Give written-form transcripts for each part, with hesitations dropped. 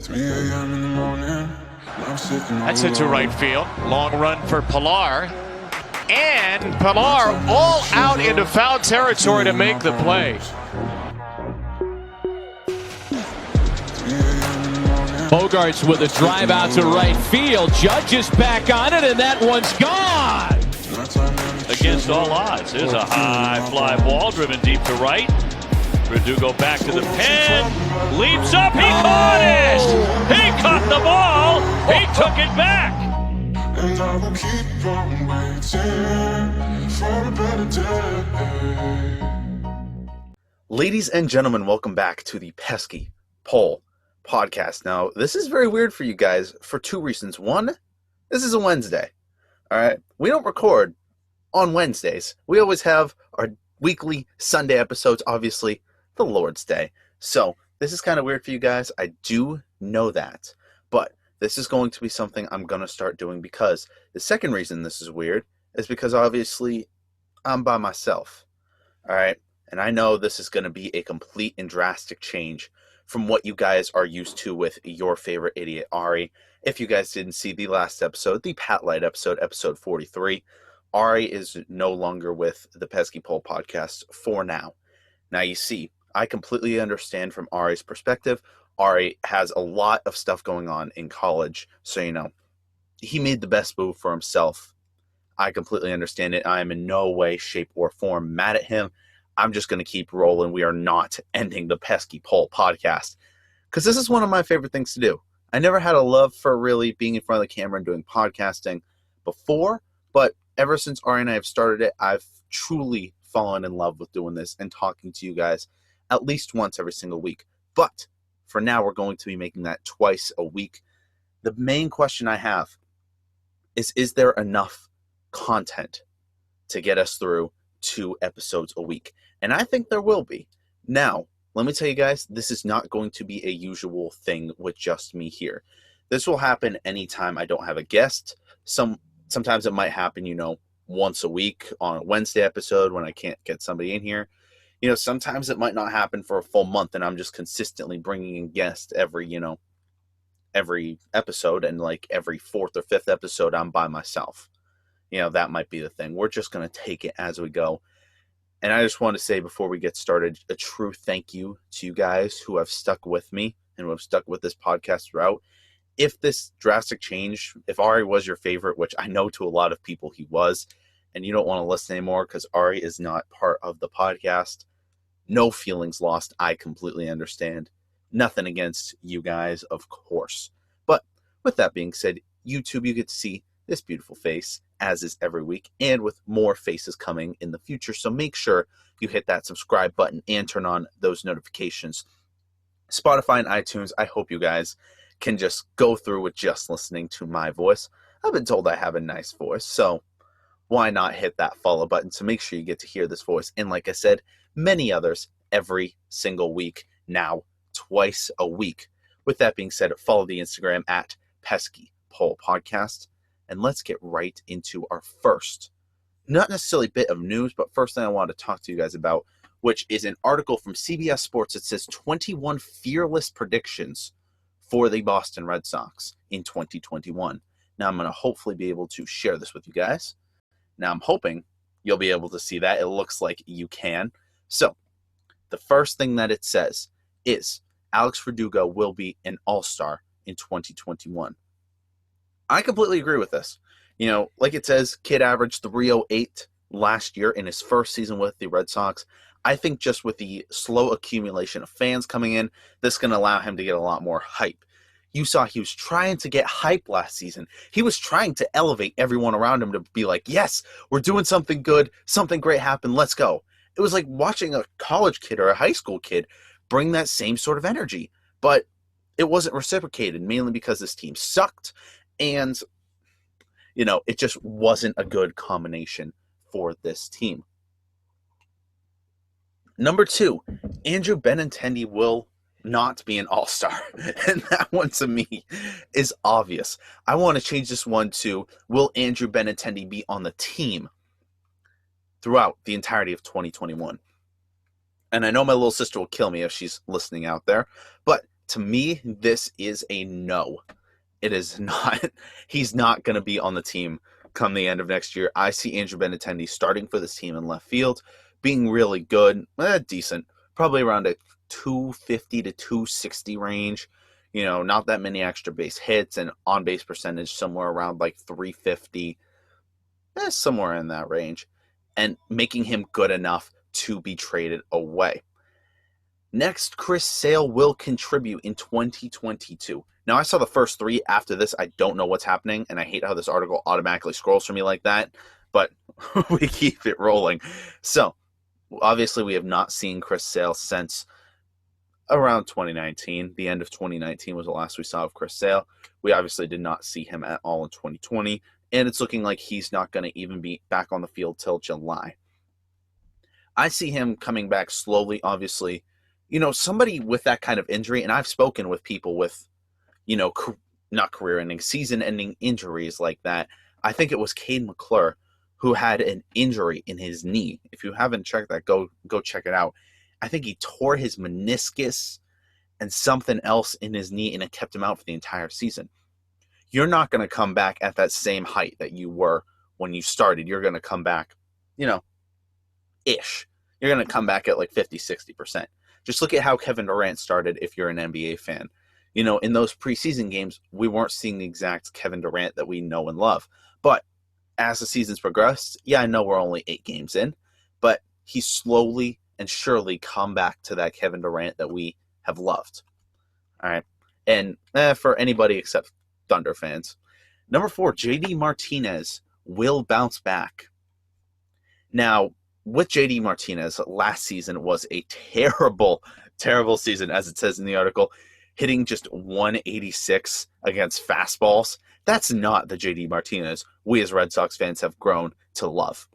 3 a.m. in the morning, I'm sitting That's into right field. Long run for Pilar. And Pilar all out into foul territory to make the play. Bogarts with a drive out to right field. Judge is back on it, and that one's gone. Against all odds. Here's a high fly ball driven deep to right. Verdugo back to the pen. Leaps up. He caught it. He caught the ball. He took it back. And I will keep on waiting for a better day. Ladies and gentlemen, welcome back to the Pesky Poll podcast. Now, this is very weird for you guys for two reasons. One, this is a Wednesday. All right. We don't record on Wednesdays. We always have our weekly Sunday episodes, obviously, the Lord's Day. So this is kind of weird for you guys. I do know that. But this is going to be something I'm going to start doing because the second reason this is weird is because obviously I'm by myself. All right. And I know this is going to be a complete and drastic change from what you guys are used to with your favorite idiot, Ari. If you guys didn't see the last episode, the Pat Light episode, episode 43, Ari is no longer with the Pesky Poll podcast for now. Now, you see, I completely understand from Ari's perspective. Ari has a lot of stuff going on in college, so, he made the best move for himself. I completely understand it. I am in no way, shape, or form mad at him. I'm just going to keep rolling. We are not ending the Pesky Poll podcast because this is one of my favorite things to do. I never had a love for really being in front of the camera and doing podcasting before, but ever since Ari and I have started it, I've truly fallen in love with doing this and talking to you guys at least once every single week. But for now, we're going to be making that twice a week. The main question I have is there enough content to get us through 2 episodes a week? And I think there will be. Now, let me tell you guys, this is not going to be a usual thing with just me here. This will happen anytime I don't have a guest. Sometimes it might happen, once a week on a Wednesday episode when I can't get somebody in here. Sometimes it might not happen for a full month and I'm just consistently bringing in guests every episode, and like every 4th or 5th episode I'm by myself. That might be the thing. We're just going to take it as we go. And I just want to say before we get started, a true thank you to you guys who have stuck with me and who have stuck with this podcast throughout. If this drastic change, if Ari was your favorite, which I know to a lot of people he was, and you don't want to listen anymore because Ari is not part of the podcast, no feelings lost. I completely understand. Nothing against you guys, of course. But with that being said, YouTube, you get to see this beautiful face, as is every week, and with more faces coming in the future. So make sure you hit that subscribe button and turn on those notifications. Spotify and iTunes, I hope you guys can just go through with just listening to my voice. I've been told I have a nice voice, so why not hit that follow button to make sure you get to hear this voice? And like I said, many others every single week, now twice a week. With that being said, follow the Instagram at Pesky Poll Podcast. And let's get right into our first, not necessarily bit of news, but first thing I wanted to talk to you guys about, which is an article from CBS Sports. It says 21 fearless predictions for the Boston Red Sox in 2021. Now, I'm going to hopefully be able to share this with you guys. Now, I'm hoping you'll be able to see that. It looks like you can. So, the first thing that it says is Alex Verdugo will be an all-star in 2021. I completely agree with this. Like it says, kid averaged 308 last year in his first season with the Red Sox. I think just with the slow accumulation of fans coming in, this is going to allow him to get a lot more hype. You saw he was trying to get hype last season. He was trying to elevate everyone around him to be like, yes, we're doing something good. Something great happened. Let's go. It was like watching a college kid or a high school kid bring that same sort of energy. But it wasn't reciprocated, mainly because this team sucked. And, it just wasn't a good combination for this team. Number 2, Andrew Benintendi will not be an all-star. And that one to me is obvious. I want to change this one to, will Andrew Benintendi be on the team throughout the entirety of 2021? And I know my little sister will kill me if she's listening out there, but to me, this is a no. It is not. He's not going to be on the team come the end of next year. I see Andrew Benintendi starting for this team in left field, being really good, decent, probably around a 250 to 260 range. Not that many extra base hits, and on-base percentage somewhere around like 350, somewhere in that range, and making him good enough to be traded away. Next, Chris Sale will contribute in 2022. Now, I saw the first three. After this, I don't know what's happening, and I hate how this article automatically scrolls for me like that, but we keep it rolling. So, obviously, we have not seen Chris Sale since around 2019. The end of 2019 was the last we saw of Chris Sale. We obviously did not see him at all in 2020, and it's looking like he's not going to even be back on the field till July. I see him coming back slowly, obviously. Somebody with that kind of injury, and I've spoken with people with, not career-ending, season-ending injuries like that. I think it was Cade McClure who had an injury in his knee. If you haven't checked that, go check it out. I think he tore his meniscus and something else in his knee, and it kept him out for the entire season. You're not going to come back at that same height that you were when you started. You're going to come back, ish. You're going to come back at like 50, 60%. Just look at how Kevin Durant started if you're an NBA fan. In those preseason games, we weren't seeing the exact Kevin Durant that we know and love. But as the season's progressed, I know we're only 8 games in, but he's slowly and surely come back to that Kevin Durant that we have loved. All right. And for anybody except Thunder fans. Number 4, JD Martinez will bounce back. Now, with JD Martinez, last season was a terrible, terrible season, as it says in the article, hitting just 186 against fastballs. That's not the JD Martinez we as Red Sox fans have grown to love.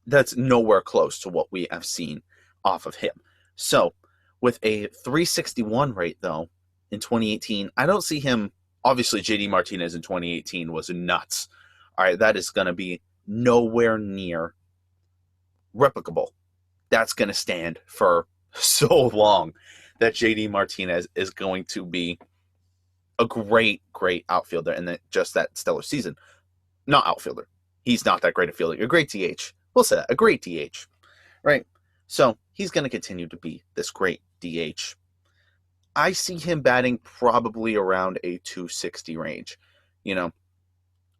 That's nowhere close to what we have seen off of him. So, with a 361 rate, though, in 2018, I don't see him. Obviously, JD Martinez in 2018 was nuts. All right, that is going to be nowhere near replicable. That's going to stand for so long that JD Martinez is going to be a great, great outfielder and just that stellar season. Not outfielder. He's not that great a fielder. A great DH. We'll say that. A great DH. Right? So he's going to continue to be this great DH. I see him batting probably around a 260 range.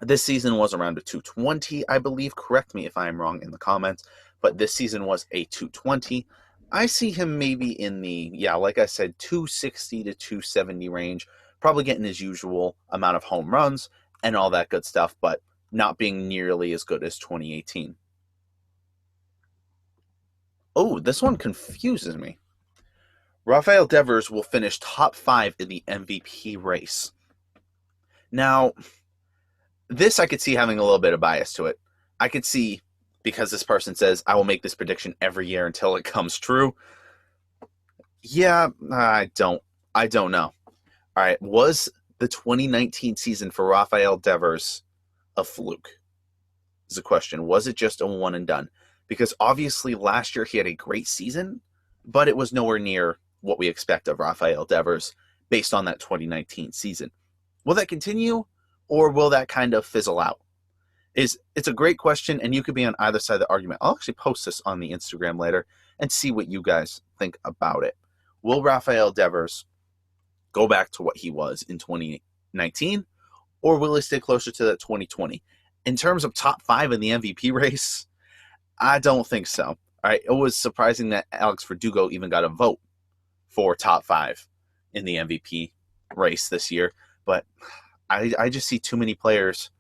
This season was around a 220, I believe. Correct me if I'm wrong in the comments. But this season was a 220. I see him maybe in the, like I said, 260 to 270 range. Probably getting his usual amount of home runs and all that good stuff, but not being nearly as good as 2018. Oh, this one confuses me. Rafael Devers will finish top 5 in the MVP race. Now, this I could see having a little bit of bias to it. I could see, because this person says, I will make this prediction every year until it comes true. I don't know. All right, was the 2019 season for Rafael Devers a fluke? Is the question. Was it just a one and done? Because obviously last year he had a great season, but it was nowhere near what we expect of Rafael Devers based on that 2019 season. Will that continue, or will that kind of fizzle out? It's a great question, and you could be on either side of the argument. I'll actually post this on the Instagram later and see what you guys think about it. Will Rafael Devers go back to what he was in 2019, or will he stay closer to that 2020? In terms of top 5 in the MVP race, I don't think so. All right, it was surprising that Alex Verdugo even got a vote for top 5 in the MVP race this year, but I just see too many players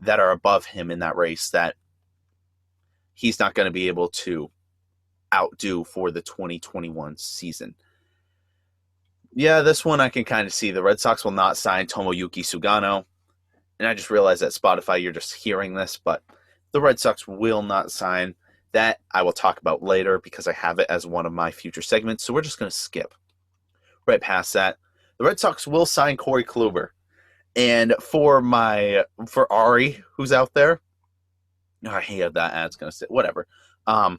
that are above him in that race that he's not going to be able to outdo for the 2021 season. Yeah, this one I can kind of see. The Red Sox will not sign Tomoyuki Sugano. And I just realized that Spotify, you're just hearing this, but the Red Sox will not sign. That I will talk about later because I have it as one of my future segments. So we're just going to skip right past that. The Red Sox will sign Corey Kluber. And for Ari, who's out there, I hate that ad's going to say, whatever. The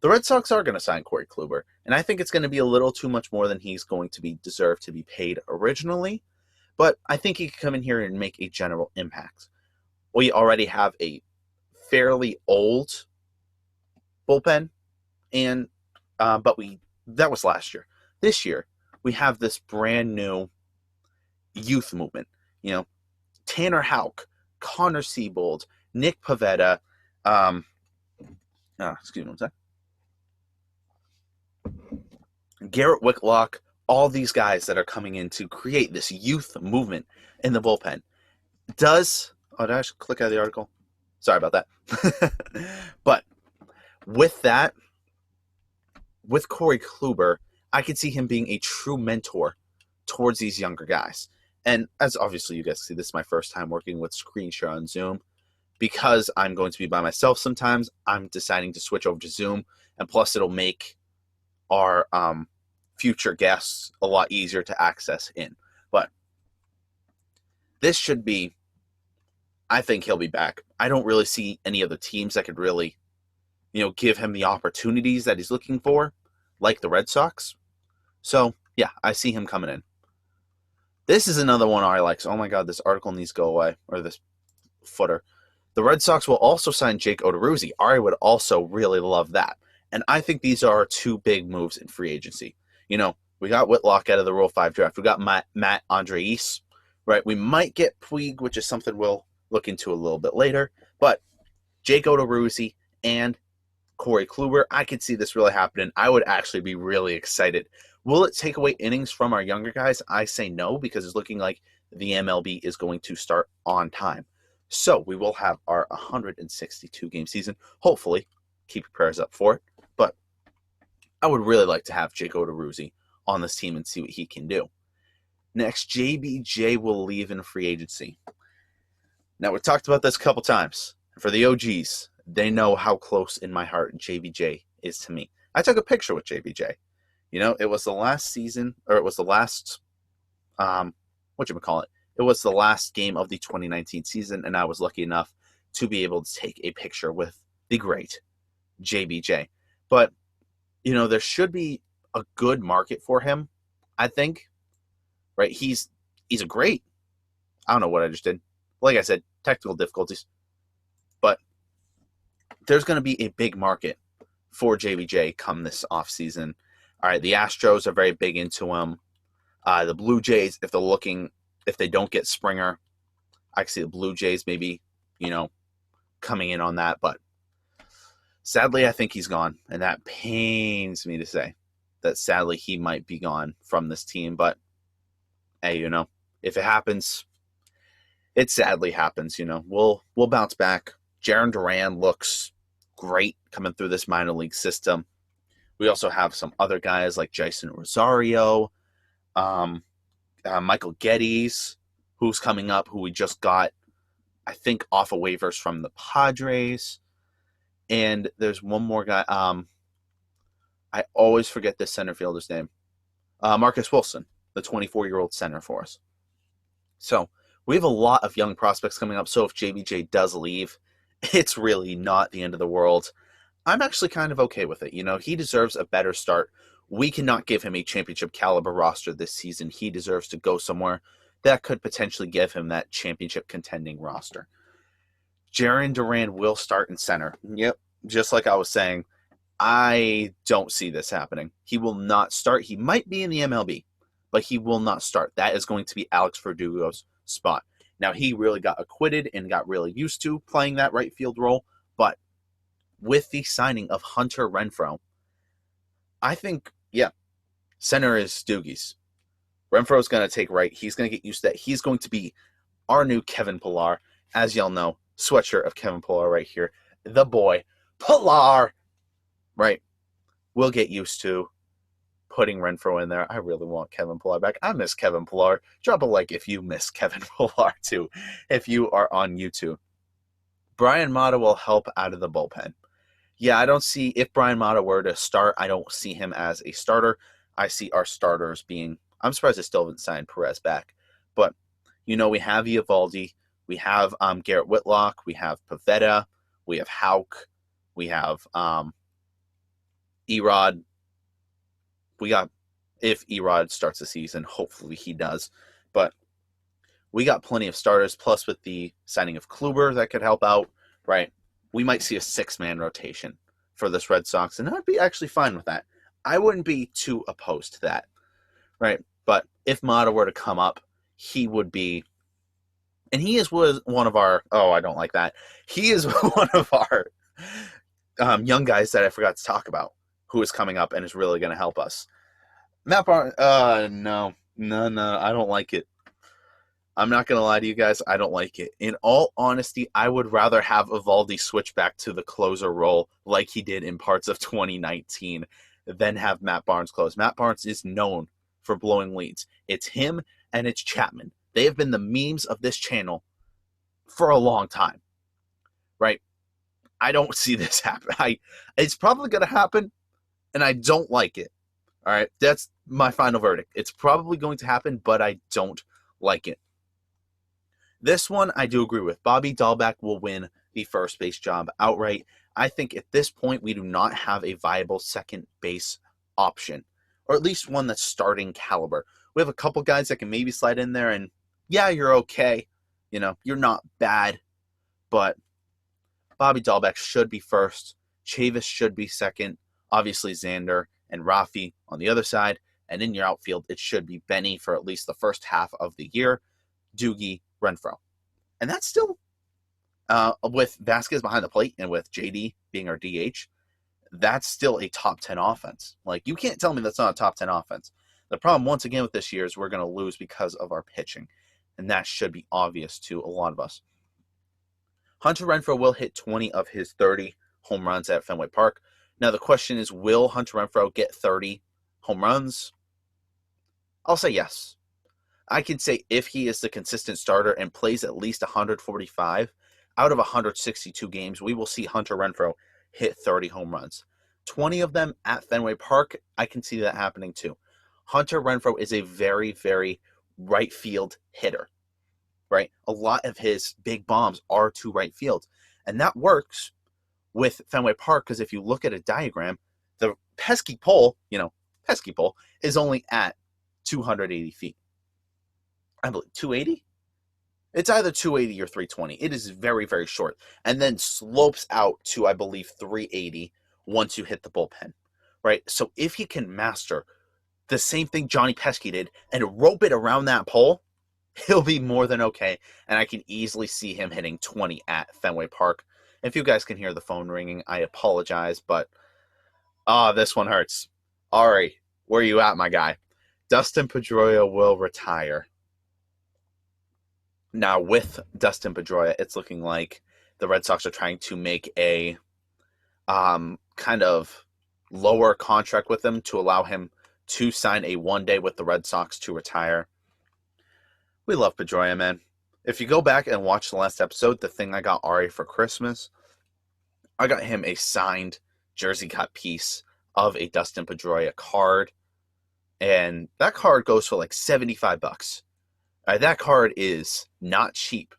Red Sox are going to sign Corey Kluber. And I think it's going to be a little too much more than he's going to be deserved to be paid originally. But I think he could come in here and make a general impact. We already have a fairly old bullpen, and that was last year. This year, we have this brand new youth movement. Tanner Houck, Connor Siebold, Nick Pivetta, excuse me one sec. Garrett Whitlock, all these guys that are coming in to create this youth movement in the bullpen. Did I just click out of the article? Sorry about that. But with that, with Corey Kluber, I could see him being a true mentor towards these younger guys. And as obviously you guys see, this is my first time working with screen share on Zoom. Because I'm going to be by myself sometimes, I'm deciding to switch over to Zoom. And plus, it'll make our future guests a lot easier to access in. But this should be, I think he'll be back. I don't really see any other teams that could really, give him the opportunities that he's looking for, like the Red Sox. So, yeah, I see him coming in. This is another one I like. So, oh my God, this article needs to go away, or this footer. The Red Sox will also sign Jake Odorizzi. Ari would also really love that. And I think these are two big moves in free agency. We got Whitlock out of the Rule 5 draft. We got Matt Andrees, right? We might get Puig, which is something we'll look into a little bit later. But Jake Odorizzi and Corey Kluber, I could see this really happening. I would actually be really excited. Will it take away innings from our younger guys? I say no, because it's looking like the MLB is going to start on time. So we will have our 162-game season. Hopefully, keep your prayers up for it. But I would really like to have Jake Odorizzi on this team and see what he can do. Next, JBJ will leave in free agency. Now, we've talked about this a couple times. For the OGs, they know how close in my heart JBJ is to me. I took a picture with JBJ. It was the last season, or it was the last, It was the last game of the 2019 season, and I was lucky enough to be able to take a picture with the great JBJ. But, there should be a good market for him, I think. Right? He's a great, I don't know what I just did. Like I said, technical difficulties. But there's going to be a big market for JBJ come this offseason. All right, the Astros are very big into him. The Blue Jays, if they don't get Springer, I can see the Blue Jays maybe, coming in on that. But sadly, I think he's gone. And that pains me to say that sadly he might be gone from this team. But, hey, if it happens, it sadly happens. We'll bounce back. Jarren Duran looks great coming through this minor league system. We also have some other guys like Jason Rosario, Michael Geddes, who's coming up, who we just got, I think, off of waivers from the Padres. And there's one more guy. I always forget this center fielder's name. Marcus Wilson, the 24-year-old center for us. So we have a lot of young prospects coming up. So if JBJ does leave, it's really not the end of the world. I'm actually kind of okay with it. He deserves a better start. We cannot give him a championship caliber roster this season. He deserves to go somewhere that could potentially give him that championship contending roster. Jarren Duran will start in center. Yep, just like I was saying, I don't see this happening. He will not start. He might be in the MLB, but he will not start. That is going to be Alex Verdugo's spot. Now, he really got acquitted and got really used to playing that right field role, but with the signing of Hunter Renfroe, I think, center is Doogie's. Renfroe is going to take right. He's going to get used to that. He's going to be our new Kevin Pillar. As y'all know, sweatshirt of Kevin Pillar right here. The boy, Pillar. Right. We'll get used to putting Renfroe in there. I really want Kevin Pillar back. I miss Kevin Pillar. Drop a like if you miss Kevin Pillar too, if you are on YouTube. Brian Mata will help out of the bullpen. Yeah, I don't see, if Brian Mata were to start, I don't see him as a starter. I see our starters being, I'm surprised I still haven't signed Perez back. But, we have Eovaldi, we have Garrett Whitlock, we have Pivetta, we have Houck, we have Erod, if Erod starts the season, hopefully he does. But we got plenty of starters, plus with the signing of Kluber that could help out, right? We might see a 6-man rotation for this Red Sox, and I'd be actually fine with that. I wouldn't be too opposed to that, right? But if Mata were to come up, he would be, and was one of our, I don't like that. He is one of our young guys that I forgot to talk about, who is coming up and is really going to help us. Matt Barnes, no, I don't like it. I'm not going to lie to you guys, I don't like it. In all honesty, I would rather have Evaldi switch back to the closer role like he did in parts of 2019 than have Matt Barnes close. Matt Barnes is known for blowing leads. It's him and it's Chapman. They have been the memes of this channel for a long time, right? I don't see this happen. It's probably going to happen, and I don't like it. All right, that's my final verdict. It's probably going to happen, but I don't like it. This one I do agree with. Bobby Dahlbeck will win the first base job outright. I think at this point we do not have a viable second base option, or at least one that's starting caliber. We have a couple guys that can maybe slide in there, and yeah, you're okay. You're not bad, but Bobby Dahlbeck should be first. Chavis should be second. Obviously, Xander and Rafi on the other side. And in your outfield, it should be Benny for at least the first half of the year. Doogie, Renfroe. And that's still, with Vasquez behind the plate and with JD being our DH, that's still a top 10 offense. Like, you can't tell me that's not a top 10 offense. The problem, once again, with this year is we're going to lose because of our pitching. And that should be obvious to a lot of us. Hunter Renfroe will hit 20 of his 30 home runs at Fenway Park. Now, the question is, will Hunter Renfroe get 30 home runs? I'll say yes. I can say if he is the consistent starter and plays at least 145 out of 162 games, we will see Hunter Renfroe hit 30 home runs. 20 of them at Fenway Park, I can see that happening too. Hunter Renfroe is a very, very right field hitter, right? A lot of his big bombs are to right field. And that works with Fenway Park because if you look at a diagram, the pesky pole is only at 280 feet. I believe 280? It's either 280 or 320. It is very, very short. And then slopes out to, I believe, 380 once you hit the bullpen, right? So if he can master the same thing Johnny Pesky did and rope it around that pole, he'll be more than okay. And I can easily see him hitting 20 at Fenway Park. If you guys can hear the phone ringing, I apologize, but this one hurts. Ari, where you at, my guy? Dustin Pedroia will retire. Now, with Dustin Pedroia, it's looking like the Red Sox are trying to make a kind of lower contract with him to allow him to sign a one-day with the Red Sox to retire. We love Pedroia, man. If you go back and watch the last episode, the thing I got Ari for Christmas, I got him a signed jersey cut piece of a Dustin Pedroia card. And that card goes for like $75. That card is not cheap,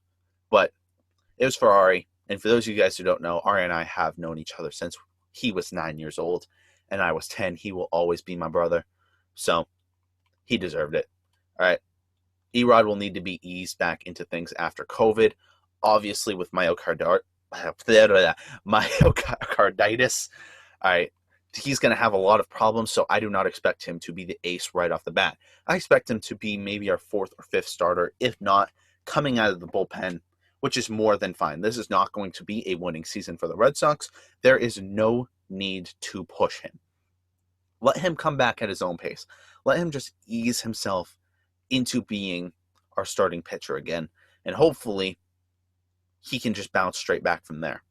but it was for Ari. And for those of you guys who don't know, Ari and I have known each other since he was 9 years old and I was 10. He will always be my brother. So he deserved it. All right. Erod will need to be eased back into things after COVID. Obviously, with myocarditis. All right. He's going to have a lot of problems, so I do not expect him to be the ace right off the bat. I expect him to be maybe our fourth or fifth starter, if not coming out of the bullpen, which is more than fine. This is not going to be a winning season for the Red Sox. There is no need to push him. Let him come back at his own pace. Let him just ease himself into being our starting pitcher again, and hopefully he can just bounce straight back from there,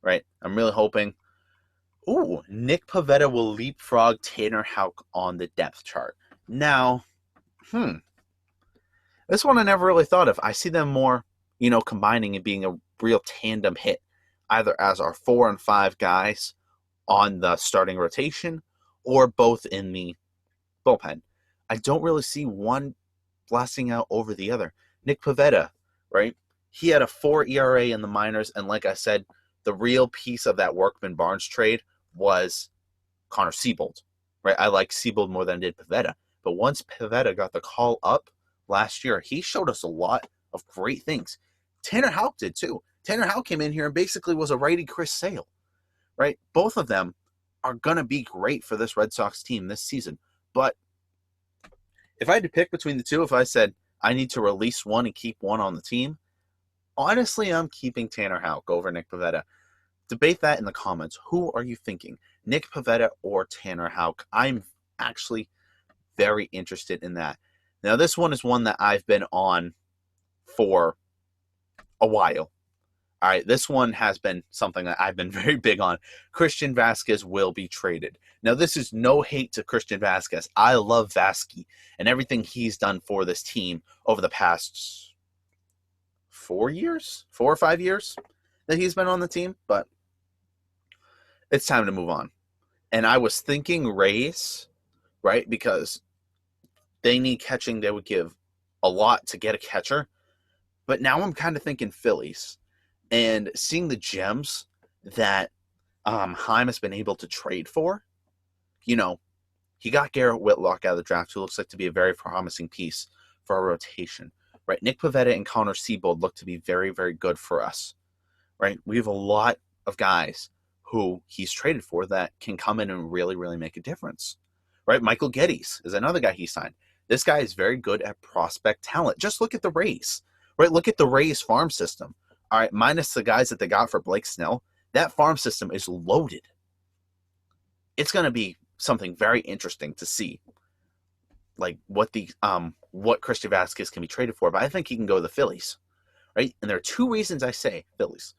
right? I'm really hoping. Ooh, Nick Pivetta will leapfrog Tanner Houck on the depth chart. Now, this one I never really thought of. I see them more, combining and being a real tandem hit, either as our 4 and 5 guys on the starting rotation or both in the bullpen. I don't really see one blasting out over the other. Nick Pivetta, right? He had a 4 ERA in the minors, and like I said, the real piece of that Workman-Barnes trade was Connor Siebold, right? I like Seabold more than I did Pivetta. But once Pivetta got the call up last year, he showed us a lot of great things. Tanner Houck did too. Tanner Houck came in here and basically was a righty Chris Sale, right? Both of them are going to be great for this Red Sox team this season. But if I had to pick between the two, if I said I need to release one and keep one on the team, honestly, I'm keeping Tanner Houck over Nick Pivetta. Debate that in the comments. Who are you thinking? Nick Pivetta or Tanner Houck? I'm actually very interested in that. Now, this one is one that I've been on for a while. All right, this one has been something that I've been very big on. Christian Vasquez will be traded. Now, this is no hate to Christian Vasquez. I love Vasquez and everything he's done for this team over the past 4 or 5 years that he's been on the team, but it's time to move on. And I was thinking Rays, right, because they need catching. They would give a lot to get a catcher. But now I'm kind of thinking Phillies. And seeing the gems that Heim has been able to trade for, he got Garrett Whitlock out of the draft, who looks like to be a very promising piece for our rotation, right? Nick Pivetta and Connor Seabold look to be very, very good for us, right? We have a lot of guys who he's traded for that can come in and really, really make a difference, right? Michael Geddes is another guy he signed. This guy is very good at prospect talent. Just look at the Rays, right? Look at the Rays farm system. All right, minus the guys that they got for Blake Snell, that farm system is loaded. It's going to be something very interesting to see, like what Christian Vasquez can be traded for. But I think he can go to the Phillies, right? And there are two reasons I say Phillies.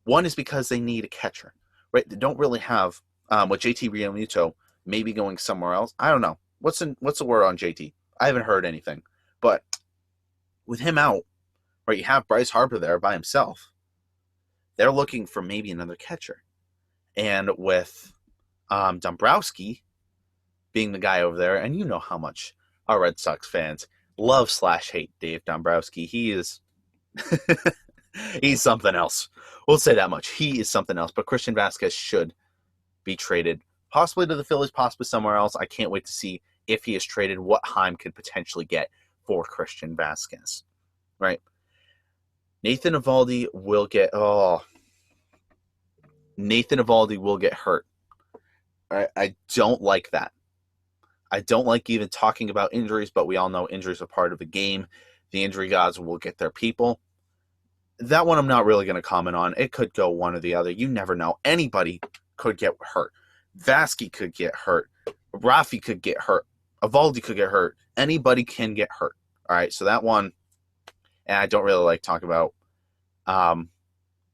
One is because they need a catcher, right? They don't really have with JT Realmuto maybe going somewhere else. I don't know. What's the word on JT? I haven't heard anything. But with him out, right, you have Bryce Harper there by himself. They're looking for maybe another catcher. And with Dombrowski being the guy over there, and you know how much our Red Sox fans love/hate Dave Dombrowski. He is he's something else. We'll say that much. He is something else. But Christian Vasquez should be traded, possibly to the Phillies, possibly somewhere else. I can't wait to see if he is traded, what Heim could potentially get for Christian Vasquez. Right? Nathan Eovaldi will get hurt. I don't like that. I don't like even talking about injuries, but we all know injuries are part of the game. The injury gods will get their people. That one I'm not really going to comment on. It could go one or the other. You never know. Anybody could get hurt. Vasquez could get hurt. Rafi could get hurt. Eovaldi could get hurt. Anybody can get hurt. All right, so that one, and I don't really like talking about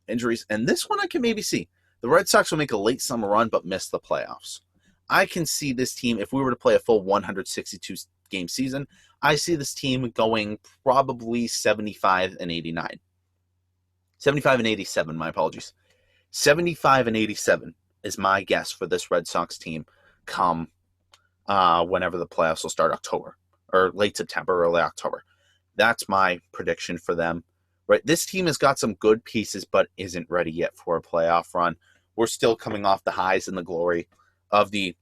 injuries. And this one I can maybe see. The Red Sox will make a late summer run but miss the playoffs. I can see this team, if we were to play a full 162-game season, I see this team going probably 75-89. 75-87, my apologies. 75-87 is my guess for this Red Sox team come whenever the playoffs will start, October, or late September, early October. That's my prediction for them. Right, this team has got some good pieces, but isn't ready yet for a playoff run. We're still coming off the highs and the glory of the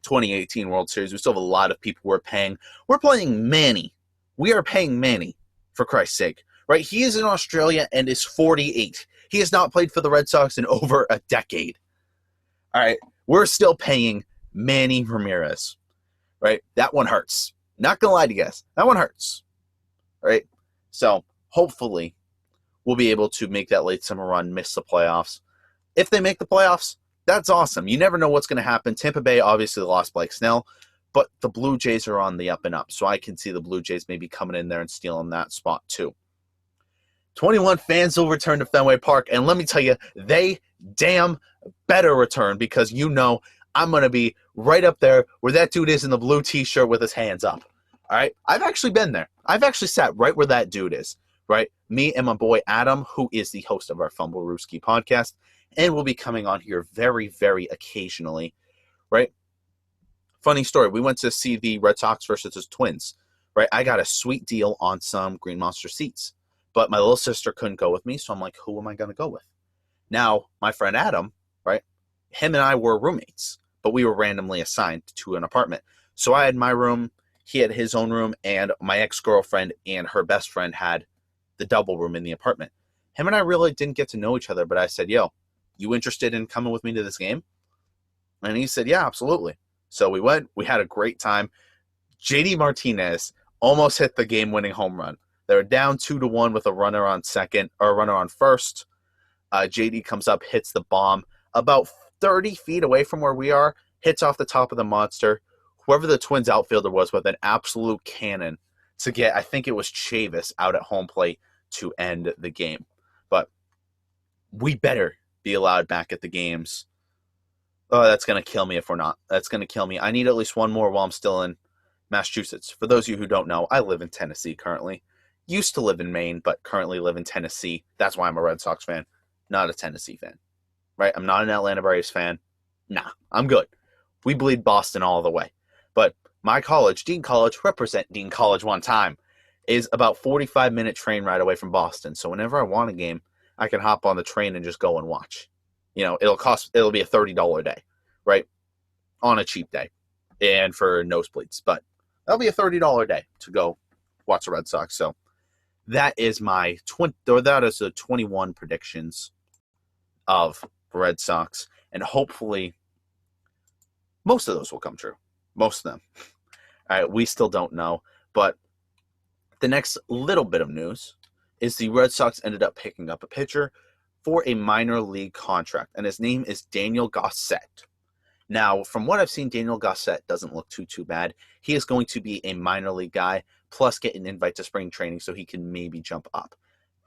2018 World Series. We still have a lot of people we're paying. We're paying Manny. We are paying Manny, for Christ's sake. Right, he is in Australia and is 48. He has not played for the Red Sox in over a decade. All right, we're still paying Manny Ramirez. Right, that one hurts. Not gonna lie to you guys, that one hurts. All right, so hopefully we'll be able to make that late summer run, miss the playoffs. If they make the playoffs, that's awesome. You never know what's going to happen. Tampa Bay obviously lost Blake Snell, but the Blue Jays are on the up and up, so I can see the Blue Jays maybe coming in there and stealing that spot too. 21 fans will return to Fenway Park, and let me tell you, they damn better return, because I'm going to be right up there where that dude is in the blue t-shirt with his hands up. All right? I've actually been there. I've actually sat right where that dude is, right? Me and my boy Adam, who is the host of our Fumble Rooski podcast, and will be coming on here very, very occasionally, right? Funny story. We went to see the Red Sox versus the Twins, right? I got a sweet deal on some Green Monster seats, but my little sister couldn't go with me, so I'm like, who am I going to go with? Now, my friend Adam, right? Him and I were roommates, but we were randomly assigned to an apartment. So I had my room, he had his own room, and my ex-girlfriend and her best friend had the double room in the apartment. Him and I really didn't get to know each other, but I said, yo, you interested in coming with me to this game? And he said, yeah, absolutely. So we went. We had a great time. JD Martinez almost hit the game-winning home run. They were down 2-1 with a runner on second, or a runner on first. JD comes up, hits the bomb about 30 feet away from where we are, hits off the top of the monster. Whoever the Twins outfielder was with an absolute cannon to get, I think it was Chavis, out at home plate to end the game. But we better be allowed back at the games. Oh, that's going to kill me if we're not. That's going to kill me. I need at least one more while I'm still in Massachusetts. For those of you who don't know, I live in Tennessee currently. Used to live in Maine, but currently live in Tennessee. That's why I'm a Red Sox fan, not a Tennessee fan. Right? I'm not an Atlanta Braves fan. Nah, I'm good. We bleed Boston all the way. But my college, Dean College, represent Dean College one time, is about 45-minute train ride away from Boston. So whenever I want a game, I can hop on the train and just go and watch. You know, it'll be a $30 day, right? On a cheap day and for nosebleeds. But that'll be a $30 day to go watch the Red Sox. So that is my the 21 predictions of the Red Sox. And hopefully most of those will come true. Most of them. All right, we still don't know. But the next little bit of news is the Red Sox ended up picking up a pitcher for a minor league contract, and his name is Daniel Gossett. Now, from what I've seen, Daniel Gossett doesn't look too bad. He is going to be a minor league guy, plus get an invite to spring training so he can maybe jump up.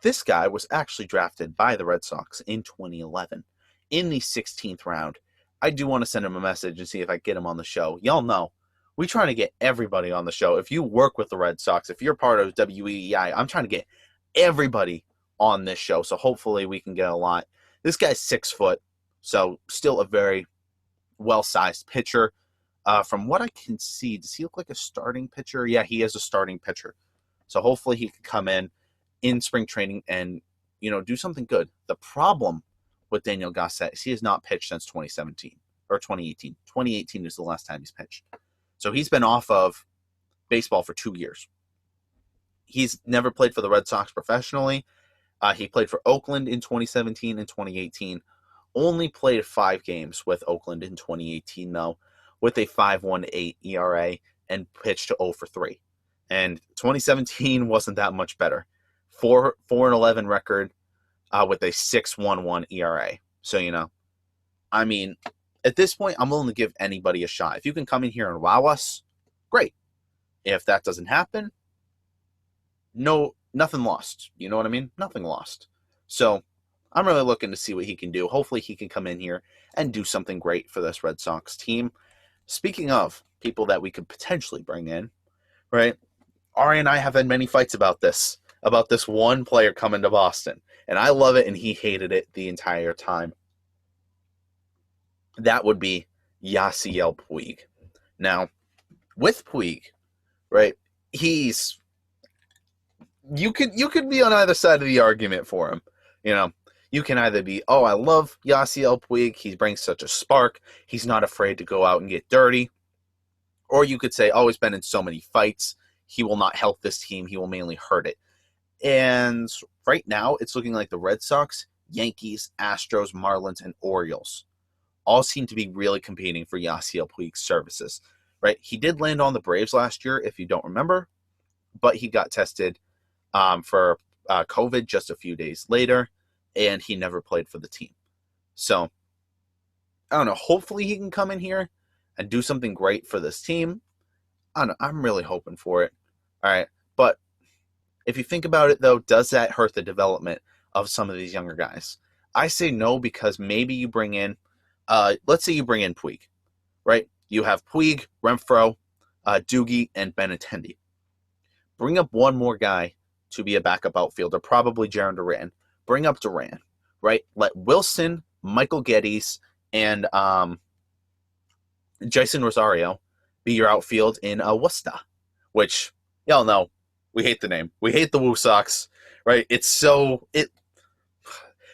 This guy was actually drafted by the Red Sox in 2011 in the 16th round. I do want to send him a message and see if I can get him on the show. Y'all know, we're trying to get everybody on the show. If you work with the Red Sox, if you're part of WEEI, I'm trying to get everybody on this show, so hopefully we can get a lot. This guy's 6 foot, so still a very well-sized pitcher. From what I can see, does he look like a starting pitcher? Yeah, he is a starting pitcher. So hopefully he can come in spring training and, do something good. The problem with Daniel Gossett is he has not pitched since 2017 or 2018. 2018 is the last time he's pitched. So he's been off of baseball for 2 years. He's never played for the Red Sox professionally. He played for Oakland in 2017 and 2018. Only played 5 games with Oakland in 2018, though, with a 5.18 ERA and pitched to 0 for 3. And 2017 wasn't that much better. 4-11 record with a 6.11 ERA. So, I mean, at this point, I'm willing to give anybody a shot. If you can come in here and wow us, great. If that doesn't happen, nothing lost. You know what I mean? Nothing lost. So I'm really looking to see what he can do. Hopefully he can come in here and do something great for this Red Sox team. Speaking of people that we could potentially bring in, right? Ari and I have had many fights about this one player coming to Boston. And I love it, and he hated it the entire time. That would be Yasiel Puig. Now, with Puig, right, you could be on either side of the argument for him. You can either be, oh, I love Yasiel Puig, he brings such a spark, he's not afraid to go out and get dirty. Or you could say, oh, he's been in so many fights, he will not help this team, he will mainly hurt it. And right now, it's looking like the Red Sox, Yankees, Astros, Marlins, and Orioles all seem to be really competing for Yasiel Puig's services. Right? He did land on the Braves last year, if you don't remember, but he got tested for COVID just a few days later, and he never played for the team. So, I don't know. Hopefully he can come in here and do something great for this team. I don't know. I'm really hoping for it. All right. But if you think about it, though, does that hurt the development of some of these younger guys? I say no, because maybe you bring in, let's say you bring in Puig, right? You have Puig, Renfroe, Doogie, and Benintendi. Bring up one more guy to be a backup outfielder, probably Jarren Duran. Bring up Duran, right? Let Wilson, Michael Geddes, and Jason Rosario be your outfield in Worcester, which y'all know we hate the name. We hate the Woo Sox, right? The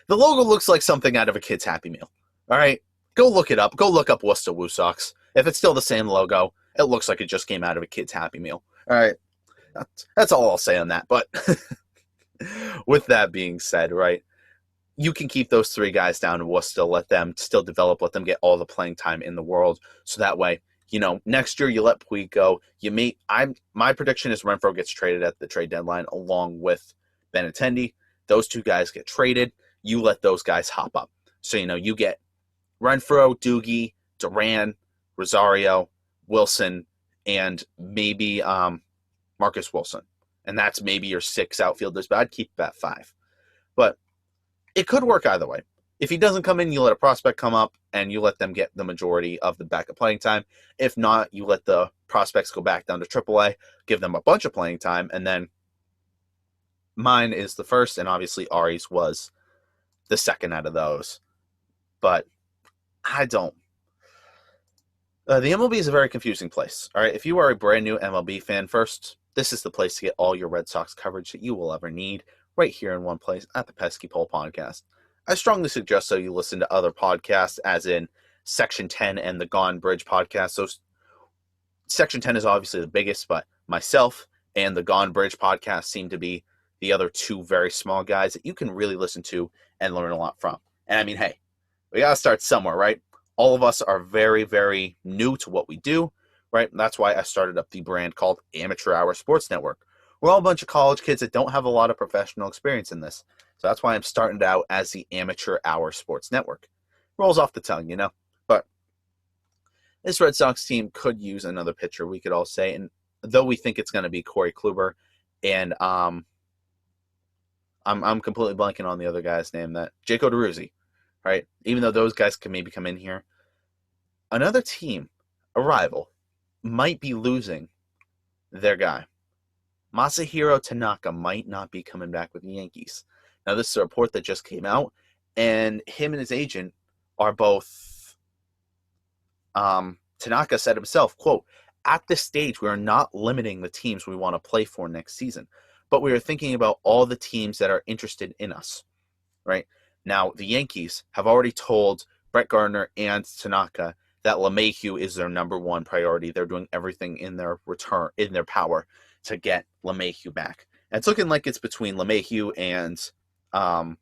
logo looks like something out of a kid's Happy Meal, all right? Go look it up. Go look up Lovisa Lou Sox. If it's still the same logo, it looks like it just came out of a kid's Happy Meal. All right. That's all I'll say on that. But with that being said, right, you can keep those 3 guys down in Worcester, let them still develop, let them get all the playing time in the world. So that way, next year you let Puig go. My prediction is Renfroe gets traded at the trade deadline along with Benintendi. Those 2 guys get traded. You let those guys hop up. So, you get Renfroe, Doogie, Duran, Rosario, Wilson, and maybe Marcus Wilson. And that's maybe your 6 outfielders, but I'd keep it at 5. But it could work either way. If he doesn't come in, you let a prospect come up and you let them get the majority of the backup playing time. If not, you let the prospects go back down to AAA, give them a bunch of playing time, and then mine is the first, and obviously Ari's was the second out of those. But I don't. The MLB is a very confusing place. All right, if you are a brand new MLB fan, first, this is the place to get all your Red Sox coverage that you will ever need, right here in one place at the Pesky Podcast. I strongly suggest you listen to other podcasts, as in Section 10 and the Gone Bridge podcast. So Section 10 is obviously the biggest, but myself and the Gone Bridge podcast seem to be the other 2 very small guys that you can really listen to and learn a lot from. And I mean, hey, we got to start somewhere, right? All of us are very, very new to what we do, right? And that's why I started up the brand called Amateur Hour Sports Network. We're all a bunch of college kids that don't have a lot of professional experience in this. So that's why I'm starting out as the Amateur Hour Sports Network. Rolls off the tongue, But this Red Sox team could use another pitcher, we could all say. And though we think it's going to be Corey Kluber, and I'm completely blanking on the other guy's name, that Jaco DeRuzzi, right? Even though those guys can maybe come in here, another team, a rival, might be losing their guy. Masahiro Tanaka might not be coming back with the Yankees. Now, this is a report that just came out, and him and his agent are both, Tanaka said himself, quote, "At this stage, we are not limiting the teams we want to play for next season, but we are thinking about all the teams that are interested in us," right? Now, the Yankees have already told Brett Gardner and Tanaka that LeMahieu is their number 1 priority. They're doing everything in their power to get LeMahieu back. And it's looking like it's between LeMahieu and, for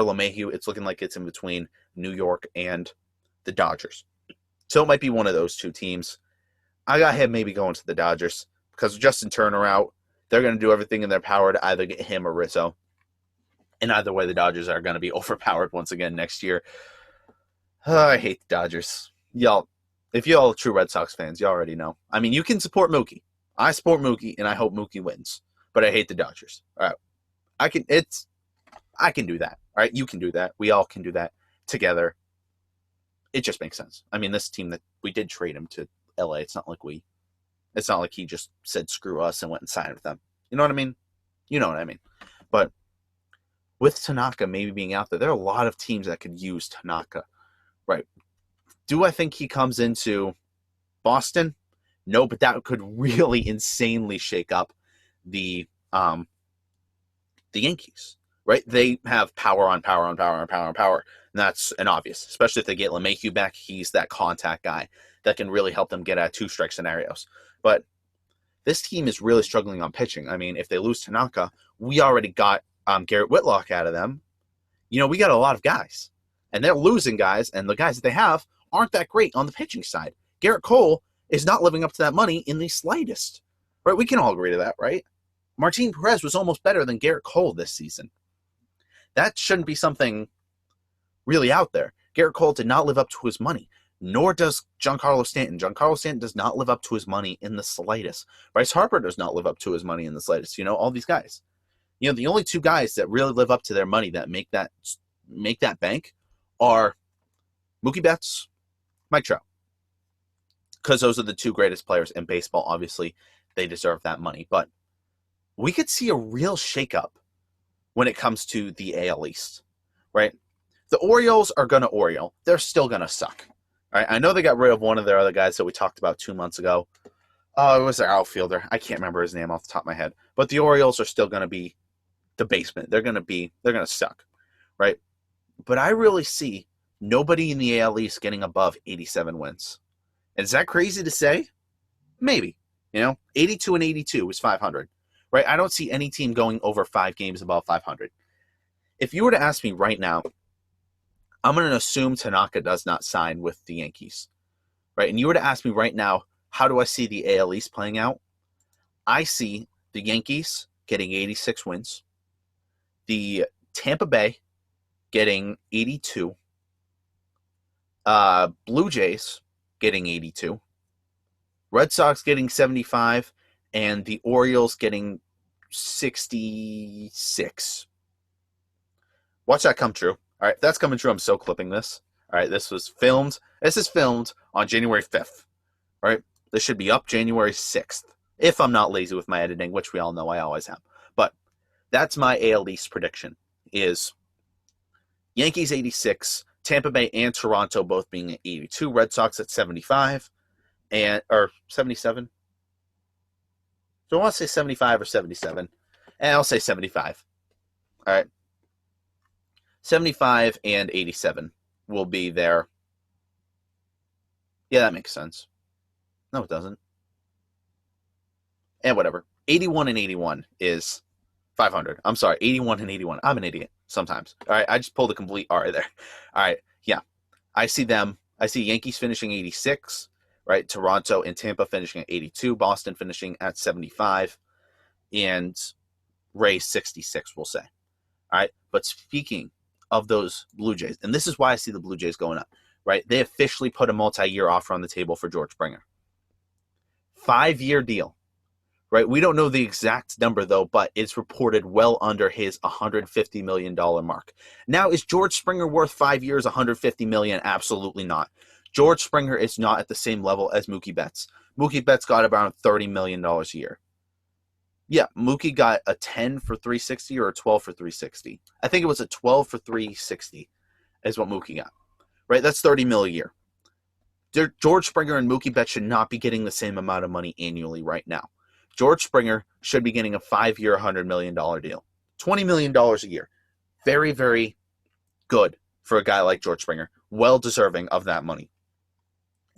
LeMahieu, it's looking like it's in between New York and the Dodgers. So it might be one of those 2 teams. I got him maybe going to the Dodgers because of Justin Turner out. They're going to do everything in their power to either get him or Rizzo. And either way, the Dodgers are going to be overpowered once again next year. I hate the Dodgers. Y'all, if y'all are true Red Sox fans, you already know. I mean, you can support Mookie. I support Mookie, and I hope Mookie wins. But I hate the Dodgers. All right. I can do that. All right. You can do that. We all can do that together. It just makes sense. I mean, this team that we did trade him to LA, it's not like he just said screw us and went and signed with them. You know what I mean? You know what I mean. But with Tanaka maybe being out there are a lot of teams that could use Tanaka. Right. Do I think he comes into Boston? No, but that could really insanely shake up the Yankees, right? They have power on power on power on power on power. And that's an obvious, especially if they get LeMahieu back. He's that contact guy that can really help them get out of 2-strike scenarios. But this team is really struggling on pitching. I mean, if they lose Tanaka, we already got Garrett Whitlock out of them. We got a lot of guys. And they're losing guys, and the guys that they have aren't that great on the pitching side. Garrett Cole is not living up to that money in the slightest. Right? We can all agree to that, right? Martin Perez was almost better than Garrett Cole this season. That shouldn't be something really out there. Garrett Cole did not live up to his money, nor does Giancarlo Stanton. Giancarlo Stanton does not live up to his money in the slightest. Bryce Harper does not live up to his money in the slightest. All these guys. The only 2 guys that really live up to their money that make that bank are Mookie Betts, Mike Trout. Because those are the 2 greatest players in baseball. Obviously, they deserve that money. But we could see a real shakeup when it comes to the AL East, right? The Orioles are going to Oriole. They're still going to suck. All right? I know they got rid of one of their other guys that we talked about 2 months ago. Oh, it was their outfielder. I can't remember his name off the top of my head. But the Orioles are still going to be the basement. They're going to suck, right? But I really see Nobody in the AL East getting above 87 wins. And is that crazy to say? Maybe. 82 and 82 is 500, right? I don't see any team going over 5 games above 500. If you were to ask me right now, I'm going to assume Tanaka does not sign with the Yankees, right? And you were to ask me right now, how do I see the AL East playing out? I see the Yankees getting 86 wins, the Tampa Bay getting 82, Blue Jays getting 82, Red Sox getting 75, and the Orioles getting 66. Watch that come true. All right, if that's coming true, I'm so clipping this. All right, this is filmed on January 5th. All right, this should be up January 6th, if I'm not lazy with my editing, which we all know I always am. But that's my AL East prediction, is Yankees 86, Tampa Bay and Toronto both being at 82, Red Sox at 75, or 77. So I want to say 75 or 77, and I'll say 75. All right. 75 and 87 will be there. Yeah, that makes sense. No, it doesn't. And whatever. 81 and 81 is 500. I'm sorry, 81 and 81. I'm an idiot sometimes. All right, I just pulled a complete R there. All right, yeah. I see Yankees finishing 86, right? Toronto and Tampa finishing at 82. Boston finishing at 75. And Rays 66, we'll say. All right, but speaking of those Blue Jays, and this is why I see the Blue Jays going up, right? They officially put a multi-year offer on the table for George Springer. 5-year deal, right? We don't know the exact number, though, but it's reported well under his $150 million mark. Now, is George Springer worth 5 years, $150 million? Absolutely not. George Springer is not at the same level as Mookie Betts. Mookie Betts got around $30 million a year. Yeah, Mookie got a 10 for 360 or a 12 for 360. I think it was a 12 for 360 is what Mookie got, right? That's $30 million a year. George Springer and Mookie Betts should not be getting the same amount of money annually right now. George Springer should be getting a 5-year, $100 million deal. $20 million a year. Very, very good for a guy like George Springer. Well deserving of that money.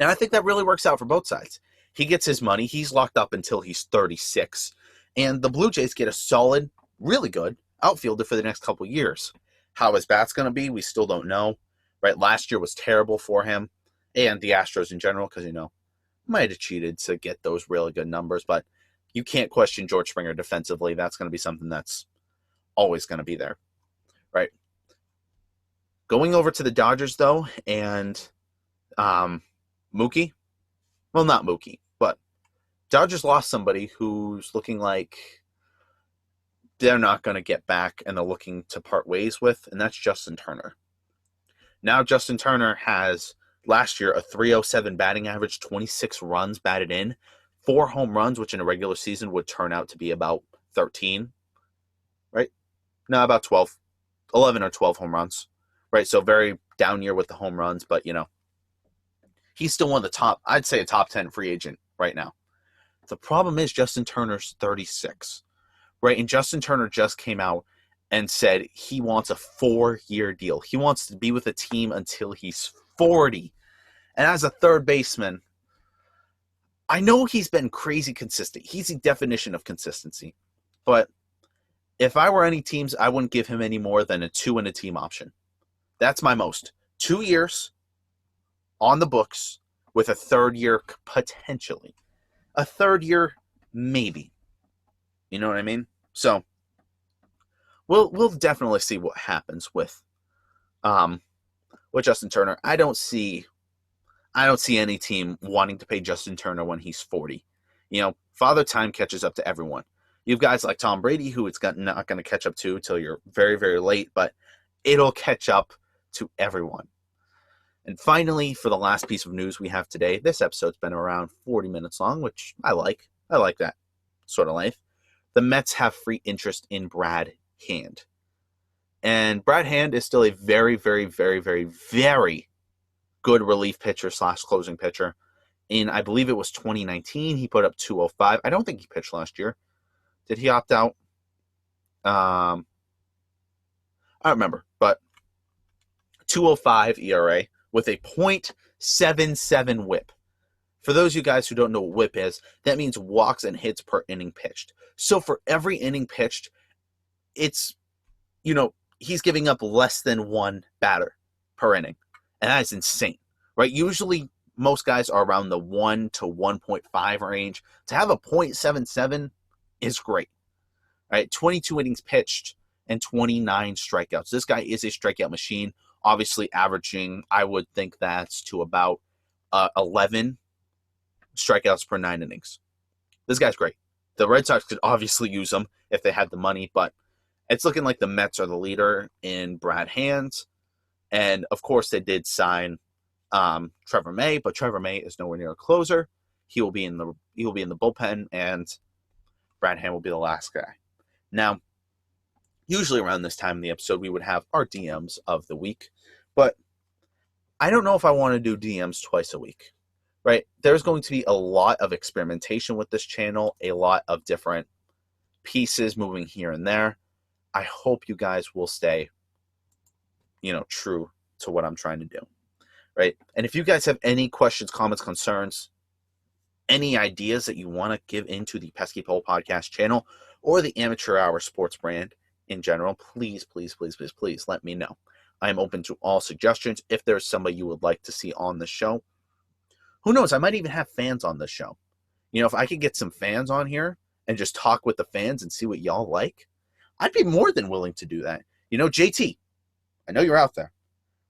And I think that really works out for both sides. He gets his money. He's locked up until he's 36. And the Blue Jays get a solid, really good outfielder for the next couple of years. How his bat's going to be, we still don't know. Right? Last year was terrible for him and the Astros in general because, might have cheated to get those really good numbers. But you can't question George Springer defensively. That's going to be something that's always going to be there. Right? Going over to the Dodgers, though, and Mookie. Well, not Mookie, but Dodgers lost somebody who's looking like they're not going to get back and they're looking to part ways with, and that's Justin Turner. Now Justin Turner has, last year, a .307 batting average, 26 runs batted in, 4 home runs, which in a regular season would turn out to be about 13, right? No, about 12, 11 or 12 home runs, right? So very down year with the home runs, but, he's still one of the top, I'd say a top 10 free agent right now. The problem is Justin Turner's 36, right? And Justin Turner just came out and said he wants a 4-year deal. He wants to be with a team until he's 40. And as a third baseman, I know he's been crazy consistent. He's the definition of consistency. But if I were any teams, I wouldn't give him any more than a 2 in a team option. That's my most. 2 years on the books with a 3rd year potentially. A 3rd year, maybe. You know what I mean? So we'll definitely see what happens with Justin Turner. I don't see any team wanting to pay Justin Turner when he's 40. Father time catches up to everyone. You have guys like Tom Brady who it's not going to catch up to until you're very, very late, but it'll catch up to everyone. And finally, for the last piece of news we have today, this episode's been around 40 minutes long, which I like. I like that sort of length. The Mets have free interest in Brad Hand. And Brad Hand is still a very, very, very, very, very good relief pitcher / closing pitcher. In, I believe it was 2019, he put up 205. I don't think he pitched last year. Did he opt out? I don't remember, but .205 ERA with a .77 whip. For those of you guys who don't know what whip is, that means walks and hits per inning pitched. So for every inning pitched, it's, he's giving up less than one batter per inning. And that is insane, right? Usually most guys are around the 1 to 1.5 range. To have a .77 is great, right? 22 innings pitched and 29 strikeouts. This guy is a strikeout machine, obviously averaging, I would think that's to about 11 strikeouts per 9 innings. This guy's great. The Red Sox could obviously use him if they had the money, but it's looking like the Mets are the leader in Brad Hands. And, of course, they did sign Trevor May, but Trevor May is nowhere near a closer. He will be in the bullpen, and Brad Hand will be the last guy. Now, usually around this time in the episode, we would have our DMs of the week, but I don't know if I want to do DMs twice a week, right? There's going to be a lot of experimentation with this channel, a lot of different pieces moving here and there. I hope you guys will stay, true to what I'm trying to do. Right? And if you guys have any questions, comments, concerns, any ideas that you want to give into the Pesky Pole Podcast channel or the Amateur Hour Sports brand in general, please, please, please, please, please let me know. I am open to all suggestions. If there's somebody you would like to see on the show, who knows? I might even have fans on the show. If I could get some fans on here and just talk with the fans and see what y'all like, I'd be more than willing to do that. JT, I know you're out there,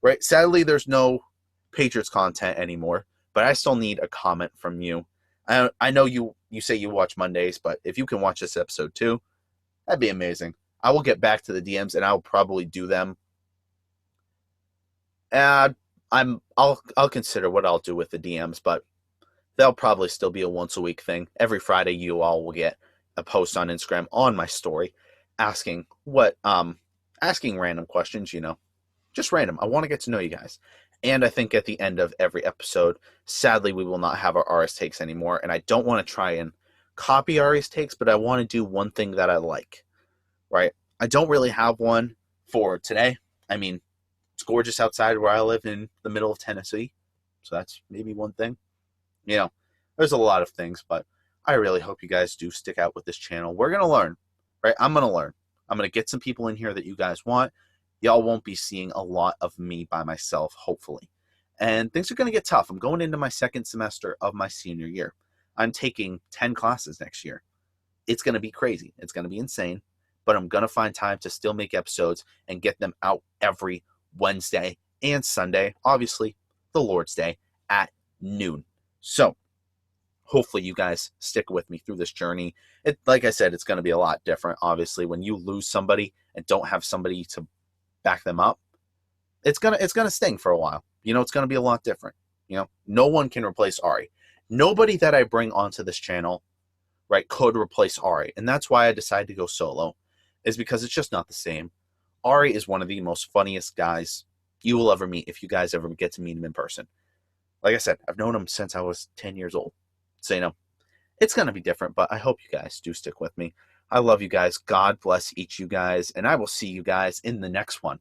right? Sadly, there's no Patriots content anymore, but I still need a comment from you. I know you say you watch Mondays, but if you can watch this episode too, that'd be amazing. I will get back to the DMs and I'll probably do them. I'll consider what I'll do with the DMs, but they'll probably still be a once a week thing. Every Friday you all will get a post on Instagram on my story asking random questions, just random. I want to get to know you guys. And I think at the end of every episode, sadly, we will not have our RS takes anymore. And I don't want to try and copy RS takes, but I want to do one thing that I like, right? I don't really have one for today. I mean, it's gorgeous outside where I live in the middle of Tennessee. So that's maybe one thing. There's a lot of things, but I really hope you guys do stick out with this channel. We're going to learn, right? I'm going to learn. I'm going to get some people in here that you guys want. Y'all won't be seeing a lot of me by myself, hopefully. And things are going to get tough. I'm going into my second semester of my senior year. I'm taking 10 classes next year. It's going to be crazy. It's going to be insane. But I'm going to find time to still make episodes and get them out every Wednesday and Sunday. Obviously, the Lord's Day at noon. So, hopefully you guys stick with me through this journey. Like I said, it's going to be a lot different. Obviously, when you lose somebody and don't have somebody to back them up, it's gonna sting for a while. It's gonna be a lot different. No one can replace Ari. Nobody that I bring onto this channel, right, could replace Ari. And that's why I decided to go solo, is because it's just not the same. Ari is one of the most funniest guys you will ever meet if you guys ever get to meet him in person. Like I said, I've known him since I was 10 years old. So, it's gonna be different, but I hope you guys do stick with me. I love you guys. God bless each of you guys, and I will see you guys in the next one.